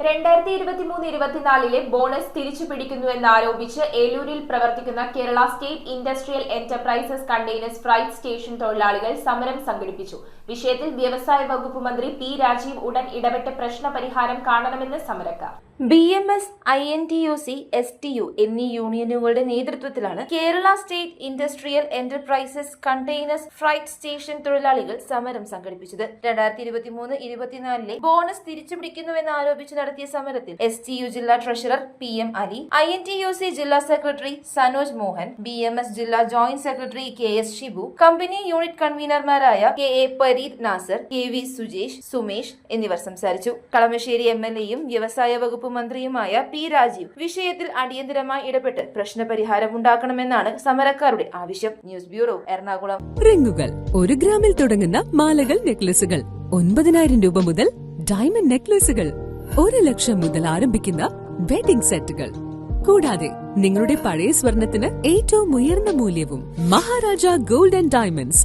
2023-24 bonus തിരിച്ചുപിടിക്കുന്നുവെന്നാരോപിച്ച് ഏലൂരിൽ പ്രവർത്തിക്കുന്ന Kerala state industrial enterprises containers freight station തൊഴിലാളികൾ സമരം സംഘടിപ്പിച്ചു. വിഷയത്തിൽ വ്യവസായ വകുപ്പ് മന്ത്രി പി രാജീവ് ഉടൻ ഇടപെട്ട് പ്രശ്നപരിഹാരം കാണണമെന്ന് സമരക്കാർ. BMS, INTUC, STU എന്നീ യൂണിയനുകളുടെ നേതൃത്വത്തിലാണ് Kerala state industrial enterprises containers freight station തൊഴിലാളികൾ സമരം സംഘടിപ്പിച്ചത്. 2023-24 ബോണസ് തിരിച്ചുപിടിക്കുന്നുവെന്ന് ആരോപിച്ച് നടത്തിയ സമരത്തിൽ STU ജില്ലാ ട്രഷറർ PM അലി, INTUC ജില്ലാ സെക്രട്ടറി സനോജ് മോഹൻ, BMS ജില്ലാ joint secretary KS Shibu, company unit കൺവീനർമാരായ KA പരീദ് നാസർ, KV സുജേഷ്, സുമേഷ് എന്നിവർ സംസാരിച്ചു. കളമശ്ശേരി MLAയും വ്യവസായ വകുപ്പ് മന്ത്രിയുമായ പി രാജീവ് വിഷയത്തിൽ അടിയന്തരമായി ഇടപെട്ട് പ്രശ്നപരിഹാരം ഉണ്ടാക്കണമെന്നാണ് സമരക്കാരുടെ ആവശ്യം. News bureau, Ernakulam. റിങ്ങുകൾ 1 ഗ്രാമിൽ തുടങ്ങുന്ന മാലകൾ, നെക്ലസുകൾ 9,000 രൂപ മുതൽ ഡയമണ്ട് നെക്ലസുകൾ 1 ലക്ഷം മുതൽ ആരംഭിക്കുന്ന വെഡിംഗ് സെറ്റുകൾ, കൂടാതെ നിങ്ങളുടെ പഴയ സ്വർണത്തിന് ഏറ്റവും ഉയർന്ന മൂല്യവും മഹാരാജ ഗോൾഡ് ആൻഡ് ഡയമണ്ട്സ്